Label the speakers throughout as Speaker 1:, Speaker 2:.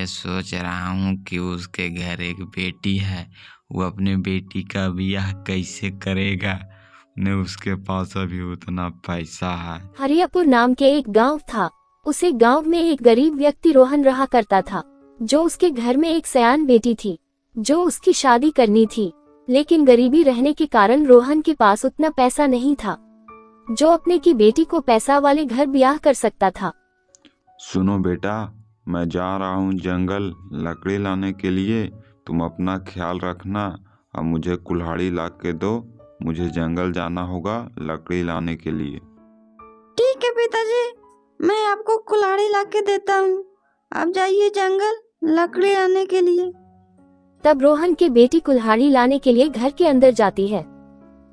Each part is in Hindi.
Speaker 1: ये सोच रहा हूँ कि उसके घर एक बेटी है, वो अपने बेटी का ब्याह कैसे करेगा। न उसके पास अभी उतना पैसा है।
Speaker 2: हरियापुर नाम के एक गांव था। उसे गांव में एक गरीब व्यक्ति रोहन रहा करता था, जो उसके घर में एक सयान बेटी थी, जो उसकी शादी करनी थी। लेकिन गरीबी रहने के कारण रोहन के पास उतना पैसा नहीं था, जो अपने की बेटी को पैसा वाले घर ब्याह कर सकता था।
Speaker 3: सुनो बेटा, मैं जा रहा हूँ जंगल लकड़ी लाने के लिए। तुम अपना ख्याल रखना और मुझे कुल्हाड़ी ला के दो। मुझे जंगल जाना होगा लकड़ी लाने के लिए।
Speaker 4: ठीक है पिताजी, मैं आपको कुल्हाड़ी ला के देता हूँ। आप जाइए जंगल लकड़ी लाने के लिए।
Speaker 2: तब रोहन की बेटी कुल्हाड़ी लाने के लिए घर के अंदर जाती है।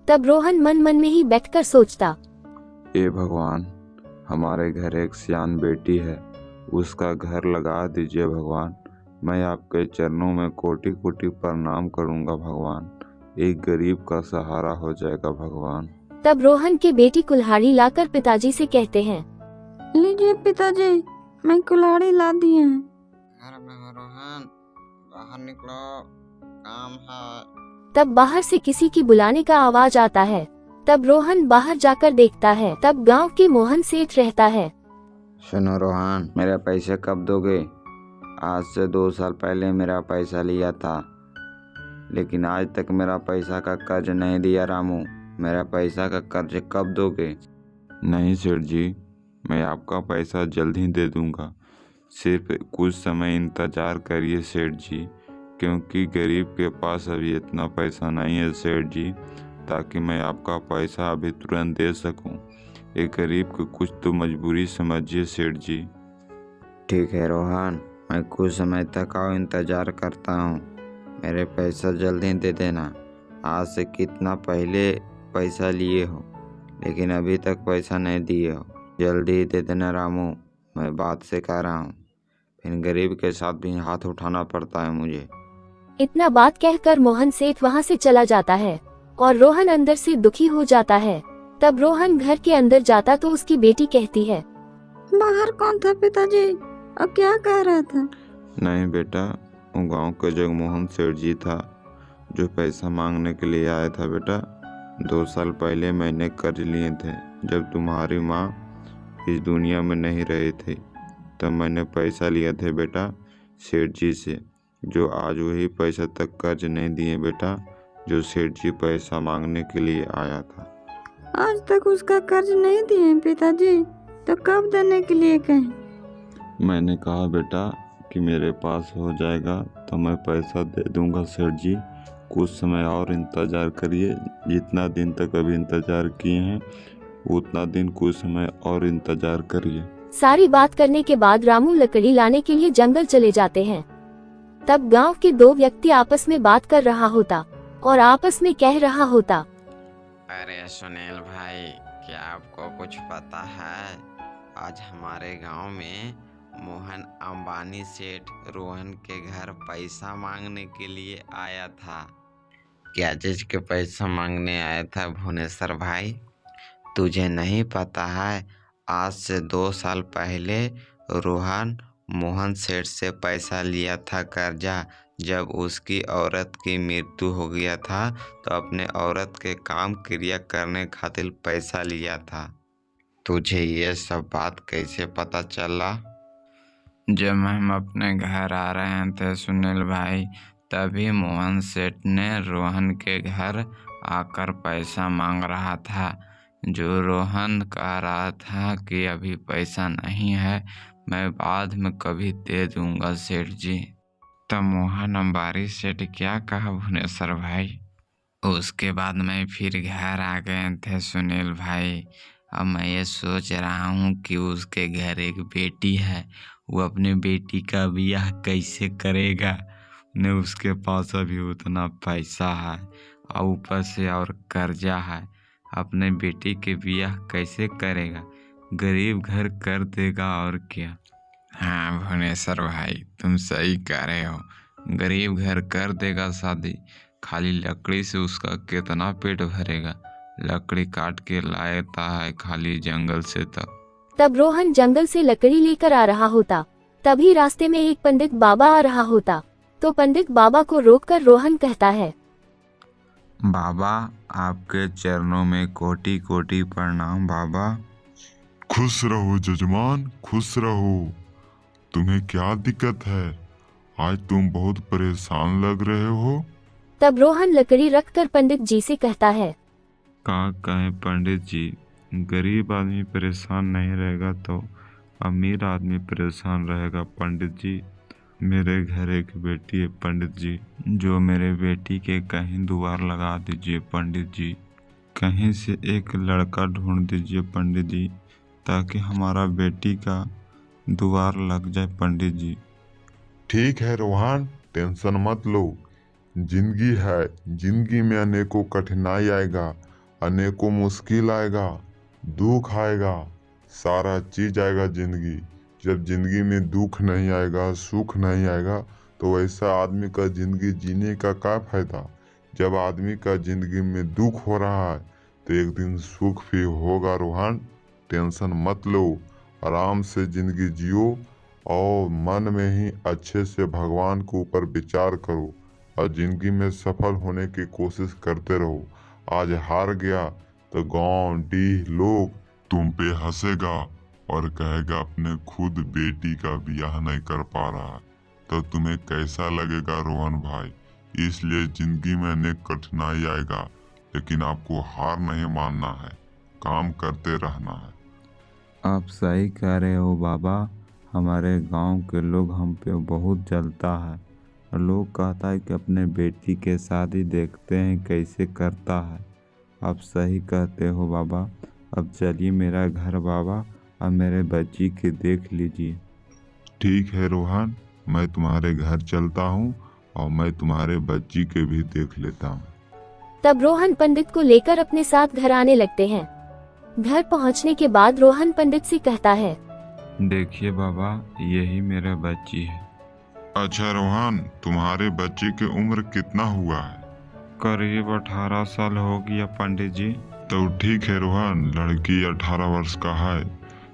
Speaker 2: तब रोहन मन मन में ही बैठकर सोचता,
Speaker 3: ए भगवान, हमारे घर एक सियान बेटी है, उसका घर लगा दीजिए भगवान। मैं आपके चरणों में कोटि कोटि प्रणाम करूंगा भगवान। एक गरीब का सहारा हो जाएगा भगवान।
Speaker 2: तब रोहन की बेटी कुल्हाड़ी लाकर पिताजी से कहते हैं,
Speaker 4: लीजिए पिताजी, मैं कुल्हाड़ी ला दिए हैं।
Speaker 1: घर में हो रोहन, बाहर निकलो, काम है।
Speaker 2: तब बाहर से किसी की बुलाने का आवाज आता है। तब रोहन बाहर जाकर देखता है। तब गांव के मोहन सेठ रहता है।
Speaker 5: सुनो रोहन, मेरे पैसे कब दोगे? आज से 2 साल पहले मेरा पैसा लिया था, लेकिन आज तक मेरा पैसा का कर्ज नहीं दिया। रामू, मेरा पैसा का कर्ज कब दोगे?
Speaker 3: नहीं सेठ जी, मैं आपका पैसा जल्द ही दे दूंगा। सिर्फ कुछ समय इंतजार करिए सेठ जी, क्योंकि गरीब के पास अभी इतना पैसा नहीं है सेठ जी, ताकि मैं आपका पैसा अभी तुरंत दे सकूं। एक गरीब को कुछ तो मजबूरी समझिए सेठ जी।
Speaker 5: ठीक है रोहन, मैं कुछ समय तक और इंतजार करता हूँ। मेरे पैसा जल्दी दे देना। आज से कितना पहले पैसा लिए हो, लेकिन अभी तक पैसा नहीं दिए हो। जल्दी दे देना रामू, मैं बात से कह रहा हूँ। फिर गरीब के साथ भी हाथ उठाना पड़ता है मुझे।
Speaker 2: इतना बात कहकर मोहन सेठ वहाँ से चला जाता है और रोहन अंदर से दुखी हो जाता है। तब रोहन घर के अंदर जाता तो उसकी बेटी कहती है,
Speaker 4: बाहर कौन था पिताजी, और क्या कह रहा था?
Speaker 3: नहीं बेटा, वो गांव के जगमोहन सेठ जी था, जो पैसा मांगने के लिए आया था बेटा। 2 साल पहले मैंने कर्ज लिए थे, जब तुम्हारी माँ इस दुनिया में नहीं रही थी, तब मैंने पैसा लिया था बेटा सेठ जी से, जो आज वही पैसा तक कर्ज नहीं दिए बेटा, जो सेठ जी पैसा मांगने के लिए आया था।
Speaker 4: आज तक उसका कर्ज नहीं दिए पिताजी, तो कब देने के लिए कहें?
Speaker 3: मैंने कहा बेटा कि मेरे पास हो जाएगा तो मैं पैसा दे दूंगा सेठ जी। कुछ समय और इंतज़ार करिए। जितना दिन तक अभी इंतज़ार किए हैं, उतना दिन कुछ समय और इंतज़ार करिए।
Speaker 2: सारी बात करने के बाद रामू लकड़ी लाने के लिए जंगल चले जाते हैं। तब गांव के 2 व्यक्ति आपस में बात कर रहा होता और आपस में कह रहा होता,
Speaker 1: अरे सुनील भाई, क्या आपको कुछ पता है? आज हमारे गांव में मोहन अंबानी सेठ रोहन के घर पैसा मांगने के लिए आया था। क्या चीज के पैसा मांगने आया था भुवनेश्वर भाई? तुझे नहीं पता है? आज से 2 साल पहले रोहन मोहन सेठ से पैसा लिया था कर्जा। जब उसकी औरत की मृत्यु हो गया था, तो अपने औरत के काम क्रिया करने खातिर पैसा लिया था। तुझे ये सब बात कैसे पता चला?
Speaker 6: जब हम अपने घर आ रहे थे सुनील भाई, तभी मोहन सेठ ने रोहन के घर आकर पैसा मांग रहा था। जो रोहन कह रहा था कि अभी पैसा नहीं है, मैं बाद में कभी दे दूंगा सेठ जी। तो मोहन अंबानी सेठ क्या कहा भुवनेश्वर भाई? उसके बाद मैं फिर घर आ गए थे सुनील भाई। अब मैं ये सोच रहा हूँ कि उसके घर एक बेटी है, वो अपने बेटी का ब्याह कैसे करेगा। न उसके पास अभी उतना पैसा है और ऊपर से और कर्जा है। अपने बेटी के ब्याह कैसे करेगा? गरीब घर कर देगा और क्या। हाँ भुवनेश्वर भाई, तुम सही कह रहे हो। गरीब घर कर देगा शादी। खाली लकड़ी से उसका कितना पेट भरेगा। लकड़ी काट के लाता है खाली जंगल से। तब
Speaker 2: रोहन जंगल से लकड़ी लेकर आ रहा होता। तभी रास्ते में एक पंडित बाबा आ रहा होता, तो पंडित बाबा को रोककर रोहन कहता है,
Speaker 3: बाबा, आपके चरणों में कोटि कोटि प्रणाम बाबा।
Speaker 7: खुश रहो जजमान, खुश रहो। तुम्हें क्या दिक्कत है? आज तुम बहुत परेशान लग रहे हो।
Speaker 2: तब रोहन लकड़ी रखकर पंडित जी से कहता है,
Speaker 3: का कहें पंडित जी, गरीब आदमी परेशान नहीं रहेगा तो अमीर आदमी परेशान रहेगा पंडित जी। मेरे घर एक बेटी है पंडित जी, जो मेरे बेटी के कहीं दुआर लगा दीजिए पंडित जी। कहीं से एक लड़का ढूंढ दीजिए पंडित जी, ताकि हमारा बेटी का दुआर लग जाए पंडित जी।
Speaker 7: ठीक है रोहन, टेंशन मत लो। जिंदगी है, जिंदगी में अनेकों कठिनाई आएगा, अनेकों मुश्किल आएगा, दुख आएगा, सारा चीज आएगा जिंदगी। जब जिंदगी में दुख नहीं आएगा, सुख नहीं आएगा, तो वैसा आदमी का जिंदगी जीने का क्या फायदा। जब आदमी का जिंदगी में दुख हो रहा है तो एक दिन सुख भी होगा रोहन। टेंशन मत लो, आराम से जिंदगी जियो और मन में ही अच्छे से भगवान के ऊपर विचार करो और जिंदगी में सफल होने की कोशिश करते रहो। आज हार गया तो गांव डीह लोग तुम पे हंसेगा और कहेगा अपने खुद बेटी का ब्याह नहीं कर पा रहा, तो तुम्हें कैसा लगेगा रोहन भाई। इसलिए जिंदगी में अनेक कठिनाई आएगा, लेकिन आपको हार नहीं मानना है, काम करते रहना है।
Speaker 3: आप सही कह रहे हो बाबा। हमारे गांव के लोग हम पे बहुत जलता है और लोग कहता है कि अपने बेटी के शादी देखते हैं कैसे करता है। आप सही कहते हो बाबा। अब चलिए मेरा घर बाबा, और मेरे बच्ची के देख लीजिए।
Speaker 7: ठीक है रोहन, मैं तुम्हारे घर चलता हूँ और मैं तुम्हारे बच्ची के भी देख लेता हूँ।
Speaker 2: तब रोहन पंडित को लेकर अपने साथ घर आने लगते हैं। घर पहुंचने के बाद रोहन पंडित से कहता है,
Speaker 3: देखिए बाबा, यही मेरा बच्ची है।
Speaker 7: अच्छा रोहन, तुम्हारे बच्चे की उम्र कितना हुआ है?
Speaker 3: करीब 18 साल हो गया पंडित जी।
Speaker 7: तो ठीक है रोहन, लड़की 18 वर्ष का है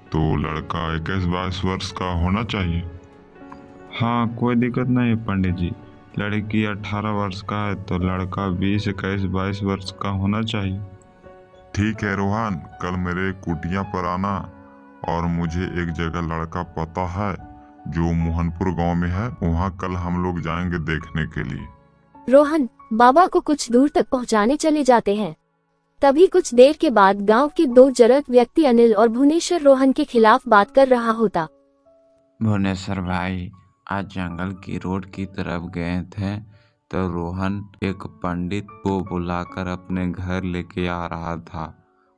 Speaker 7: तो लड़का 21-22 वर्ष का होना चाहिए।
Speaker 3: हाँ, कोई दिक्कत नहीं है पंडित जी। लड़की 18 वर्ष का है तो लड़का 20, 21, 22 वर्ष का होना चाहिए।
Speaker 7: ठीक है रोहन, कल मेरे कुटिया पर आना और मुझे एक जगह लड़का पता है जो मोहनपुर गांव में है, वहाँ कल हम लोग जाएंगे देखने के लिए।
Speaker 2: रोहन बाबा को कुछ दूर तक पहुंचाने चले जाते हैं। तभी कुछ देर के बाद गांव के दो जरूरत व्यक्ति अनिल और भुवनेश्वर रोहन के खिलाफ बात कर रहा होता।
Speaker 6: भुवनेश्वर भाई, आज जंगल की रोड की तरफ गए थे तो रोहन एक पंडित को बुलाकर अपने घर लेके आ रहा था,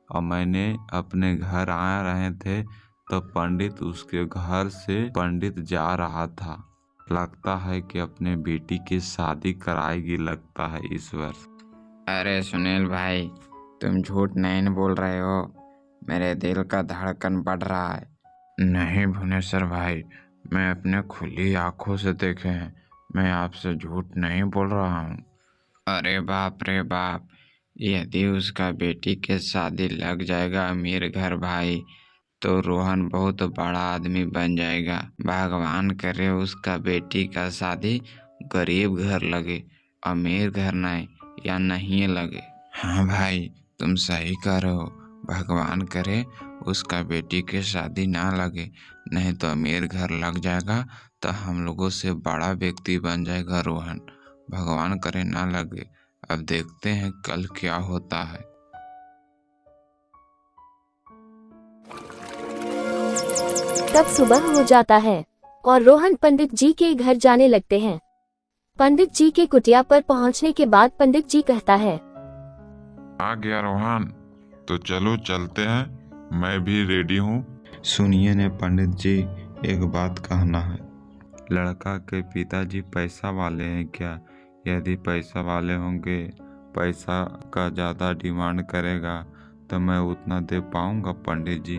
Speaker 6: और मैंने अपने घर आ रहे थे तो पंडित उसके घर से पंडित जा रहा था। लगता है कि अपने बेटी की शादी कराएगी, लगता है इस वर्ष।
Speaker 1: अरे सुनील भाई, तुम झूठ नहीं बोल रहे हो, मेरे दिल का धड़कन बढ़ रहा है।
Speaker 6: नहीं भुवनेश्वर भाई, मैं अपने खुली आंखों से देखे हैं, मैं आपसे झूठ नहीं बोल रहा हूँ।
Speaker 1: अरे बाप रे बाप, यदि उसका बेटी के शादी लग जाएगा अमीर घर भाई, तो रोहन बहुत बड़ा आदमी बन जाएगा। भगवान करे उसका बेटी का शादी गरीब घर लगे, अमीर घर नहीं या नहीं लगे।
Speaker 6: हाँ भाई, तुम सही कह रहे हो। भगवान करे उसका बेटी के शादी ना लगे, नहीं तो अमीर घर लग जाएगा तो हम लोगों से बड़ा व्यक्ति बन जाएगा रोहन। भगवान करे ना लगे। अब देखते हैं कल क्या होता है।
Speaker 2: तब सुबह हो जाता है और रोहन पंडित जी के घर जाने लगते हैं। पंडित जी के कुटिया पर पहुंचने के बाद पंडित जी कहता है,
Speaker 7: आ गया रोहन, तो चलो चलते हैं, मैं भी रेडी हूँ।
Speaker 3: सुनिए ने पंडित जी, एक बात कहना है। लड़का के पिताजी पैसा वाले हैं क्या? यदि पैसा वाले होंगे, पैसा का ज़्यादा डिमांड करेगा तो मैं उतना दे पाऊंगा पंडित जी?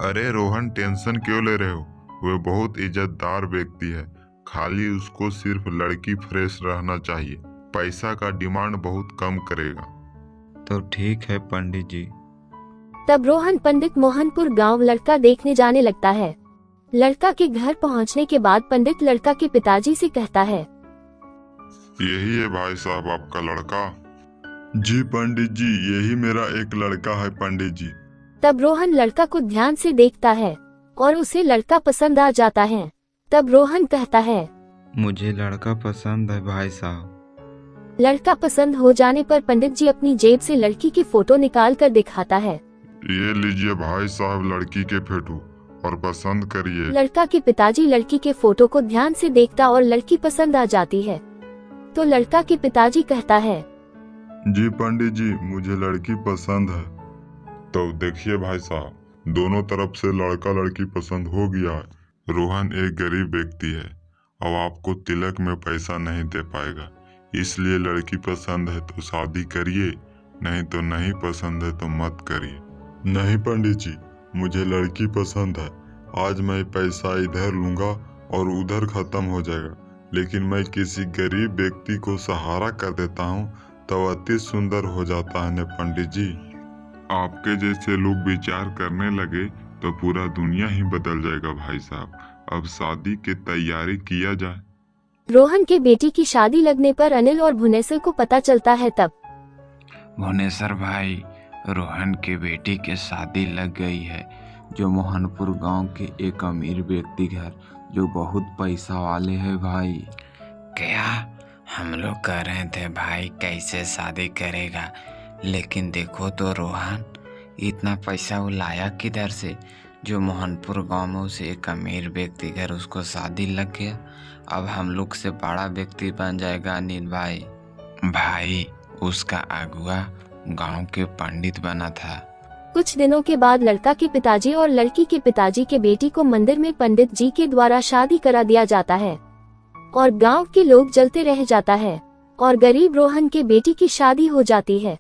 Speaker 7: अरे रोहन, टेंशन क्यों ले रहे हो? वह बहुत इज्जतदार व्यक्ति है, खाली उसको सिर्फ लड़की फ्रेश रहना चाहिए, पैसा का डिमांड बहुत कम करेगा।
Speaker 3: तो ठीक है पंडित जी।
Speaker 2: तब रोहन पंडित मोहनपुर गांव लड़का देखने जाने लगता है। लड़का के घर पहुंचने के बाद पंडित लड़का के पिताजी से कहता है,
Speaker 7: यही है भाई साहब आपका लड़का? जी पंडित जी, यही मेरा एक लड़का है पंडित जी।
Speaker 2: तब रोहन लड़का को ध्यान से देखता है और उसे लड़का पसंद आ जाता है। तब रोहन कहता है,
Speaker 3: मुझे लड़का पसंद है भाई साहब।
Speaker 2: लड़का पसंद हो जाने पर पंडित जी अपनी जेब से लड़की की फोटो निकाल कर दिखाता है।
Speaker 7: ये लीजिए भाई साहब लड़की के फोटो और पसंद करिए।
Speaker 2: लड़का के पिताजी लड़की के फोटो को ध्यान से देखता और लड़की पसंद आ जाती है। तो लड़का के पिताजी कहता है,
Speaker 7: जी पंडित जी, मुझे लड़की पसंद है। तो देखिए भाई साहब, दोनों तरफ से लड़का लड़की पसंद हो गया है। रोहन एक गरीब व्यक्ति है, अब आपको तिलक में पैसा नहीं दे पाएगा, इसलिए लड़की पसंद है तो शादी करिए, नहीं तो नहीं पसंद है तो मत करिए। नहीं पंडित जी, मुझे लड़की पसंद है। आज मैं पैसा इधर लूंगा और उधर खत्म हो जाएगा, लेकिन मैं किसी गरीब व्यक्ति को सहारा कर देता हूँ तो अति सुंदर हो जाता है न पंडित जी। आपके जैसे लोग विचार करने लगे तो पूरा दुनिया ही बदल जाएगा भाई साहब। अब शादी की तैयारी किया जाए।
Speaker 2: रोहन के बेटी की शादी लगने पर अनिल और भुवनेश्वर को पता चलता है। तब
Speaker 6: भुवनेश्वर भाई, रोहन के बेटी के शादी लग गई है, जो मोहनपुर गांव के एक अमीर व्यक्ति घर, जो बहुत पैसा वाले है भाई। क्या हम लोग कह रहे थे भाई कैसे शादी करेगा, लेकिन देखो तो रोहन इतना पैसा वो लाया किधर से, जो मोहनपुर गांव में उसे एक अमीर व्यक्ति घर उसको शादी लग गया। अब हम लोग से बड़ा व्यक्ति बन जाएगा अनिल भाई। भाई उसका अगुआ गांव के पंडित बना था।
Speaker 2: कुछ दिनों के बाद लड़का के पिताजी और लड़की के पिताजी के बेटी को मंदिर में पंडित जी के द्वारा शादी करा दिया जाता है और गांव के लोग जलते रह जाता है और गरीब रोहन के बेटी की शादी हो जाती है।